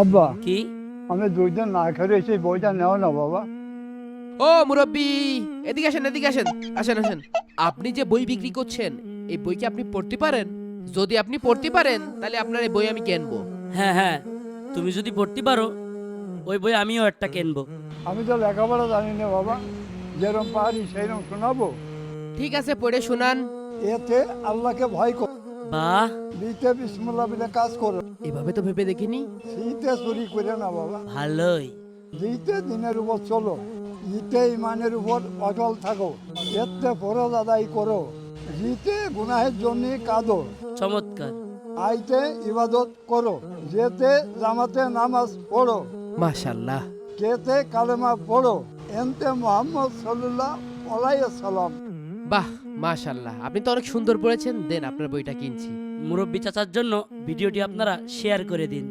আব্বা কি? আমি 2 দিন না খেয়ে এসে বইটা নেও না বাবা। ও মুরব্বি, এদিকে আসেন, এদিকে আসেন, আসেন আসেন। আপনি যে বই বিক্রি করছেন, এই বই কি আপনি পড়তে পারেন? যদি আপনি পড়তে পারেন তাহলে আপনার এই বই আমি কিনবো। হ্যাঁ হ্যাঁ, তুমি যদি পড়তে পারো ওই বই আমিও একটা কিনবো। আমি তো লেখাপড়া জানি না বাবা, যেরকম পারি সেইরকম শোনাবো। ঠিক আছে, পড়ে শুনান। এতে আল্লাহকে ভয় করো, বাহ, বিতে বিসমুল্লাহ বিলে কাজ করো, এভাবে তো ভেবে দেখিনি। শীতে চুরি করে না বাবা, ভালোই। দিতে দিনের উপর চলো, ইতে ইমানের উপর অটল থাকো, এতে ফরজ আদায় করো, জিতে গুনাহের জন্য কাঁদো, চমৎকার। আইতে ইবাদত করো, যেতে জামাতে নামাজ পড়ো, মাশাআল্লাহ। কেতে কালেমা পড়ো, এনতে মোহাম্মদ সাল্লাল্লাহু আলাইহি সাল্লাম। বাহ, মাশাআল্লাহ, আপনি তো অনেক সুন্দর পড়েছেন। দেন আপনার বইটা কিনছি। মুরব্বী চাচার জন্য ভিডিওটি আপনারা শেয়ার করে দিন।